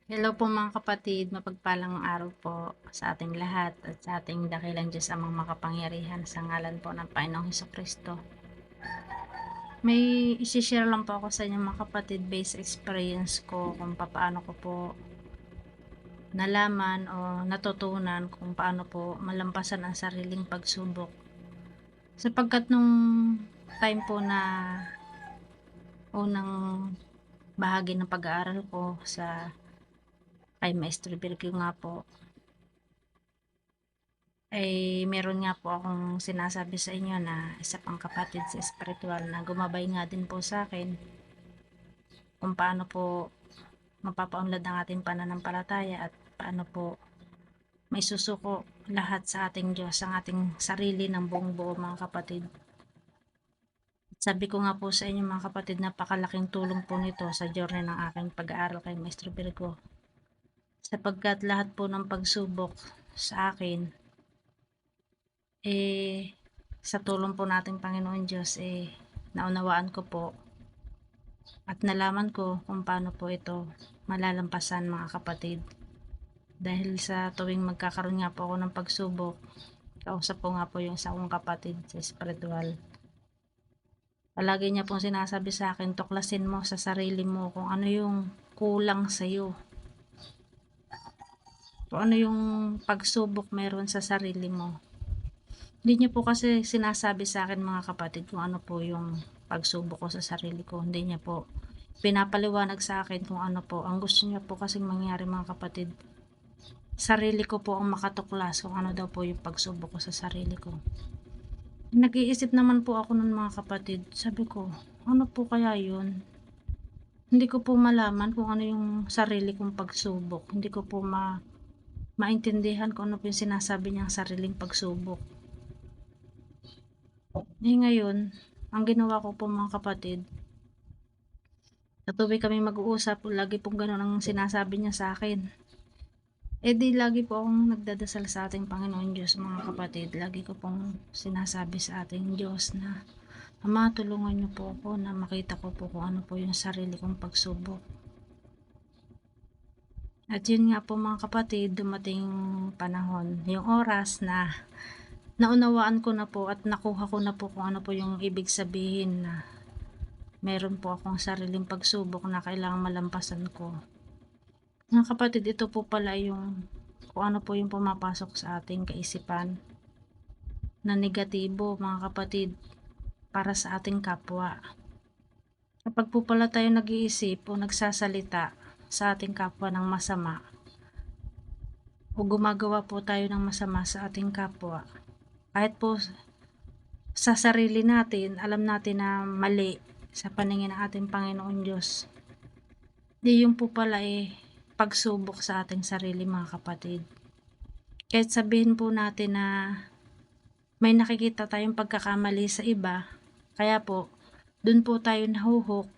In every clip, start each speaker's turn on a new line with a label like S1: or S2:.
S1: Hello po mga kapatid, mapagpalang araw po sa ating lahat at sa ating dakilang Diyos amang makapangyarihan sa ngalan po ng Panginoong Hesukristo. May isi-share lang po ako sa inyo mga kapatid based experience ko kung paano ko po nalaman o natutunan kung paano po malampasan ang sariling pagsubok. Sapagkat nung time po na unang bahagi ng pag-aaral ko sa kay Maestro Virgil nga po, ay meron nga po akong sinasabi sa inyo na isa pang kapatid sa espiritual na gumabay nga din po sa akin kung paano po mapapaunlad ang ating pananampalataya at paano po may susuko lahat sa ating Diyos, ang ating sarili ng buong buo mga kapatid. Sabi ko nga po sa inyo mga kapatid, napakalaking tulong po nito sa journey ng aking pag-aaral kay Maestro Virgo. Sapagkat lahat po ng pagsubok sa akin, sa tulong po nating Panginoon Diyos, naunawaan ko po at nalaman ko kung paano po ito malalampasan mga kapatid. Dahil sa tuwing magkakaroon nga po ako ng pagsubok, kausap ko nga po yung isa kong kapatid sa spiritual. Palagi niya pong sinasabi sa akin, tuklasin mo sa sarili mo kung ano yung kulang sa'yo. Kung ano yung pagsubok meron sa sarili mo. Hindi niya po kasi sinasabi sa akin mga kapatid kung ano po yung pagsubok ko sa sarili ko. Hindi niya po pinapaliwanag sa akin kung ano po. Ang gusto niya po kasing mangyari mga kapatid, sarili ko po ang makatuklas kung ano daw po yung pagsubok ko sa sarili ko. Nag-iisip naman po ako nun mga kapatid. Sabi ko, ano po kaya yun? Hindi ko po malaman kung ano yung sarili kong pagsubok. Hindi ko po maintindihan kung ano po yung sinasabi niyang sariling pagsubok. Ngayon, ang ginawa ko po mga kapatid, sa tuwing kami mag-uusap, lagi pong ganun ang sinasabi niya sa akin. Di lagi po akong nagdadasal sa ating Panginoon Diyos mga kapatid. Lagi ko pong sinasabi sa ating Diyos na, Ama, tulungan niyo po ako na makita ko po kung ano po yung sarili kong pagsubok. At yun nga po mga kapatid, dumating panahon, yung oras na naunawaan ko na po at nakuha ko na po kung ano po yung ibig sabihin na meron po akong sariling pagsubok na kailangang malampasan ko. Mga kapatid, ito po pala yung kung ano po yung pumapasok sa ating kaisipan na negatibo mga kapatid para sa ating kapwa. Kapag po pala tayo nag-iisip o nagsasalita sa ating kapwa ng masama o gumagawa po tayo ng masama sa ating kapwa, kahit po sa sarili natin, alam natin na mali sa paningin ng ating Panginoon Diyos. Di yung po pala pagsubok sa ating sarili mga kapatid. Kahit sabihin po natin na may nakikita tayong pagkakamali sa iba, kaya po, dun po tayo nahuhook.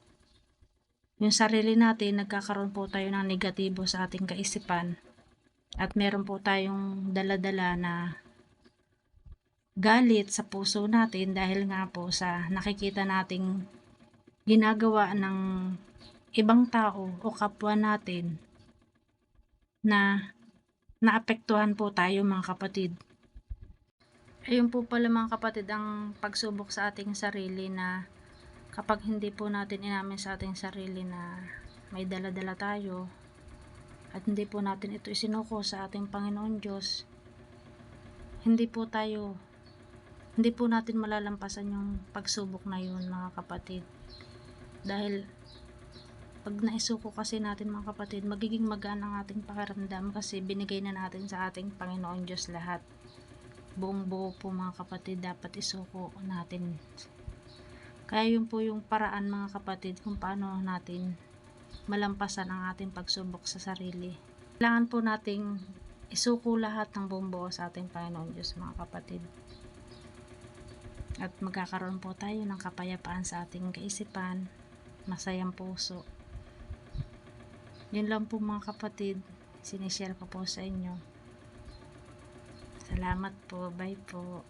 S1: Yung sarili natin, nagkakaroon po tayo ng negatibo sa ating kaisipan. At meron po tayong daladala na galit sa puso natin dahil nga po sa nakikita nating ginagawa ng ibang tao o kapwa natin na naapektuhan po tayo mga kapatid. Ayun po pala mga kapatid ang pagsubok sa ating sarili na kapag hindi po natin inamin sa ating sarili na may daladala tayo at hindi po natin ito isinuko sa ating Panginoon Diyos, hindi po natin malalampasan yung pagsubok na yun mga kapatid. Dahil pag naisuko kasi natin mga kapatid, magiging magaan ang ating pakiramdam kasi binigay na natin sa ating Panginoon Diyos lahat. Buong buo po mga kapatid, dapat isuko natin. Kaya yun po yung paraan mga kapatid kung paano natin malampasan ang ating pagsubok sa sarili. Kailangan po nating isuko lahat ng buong buo sa ating Panginoon Diyos mga kapatid. At magkakaroon po tayo ng kapayapaan sa ating kaisipan, masayang puso. Yun lang po mga kapatid, sinishare ko po sa inyo. Salamat po, bye po.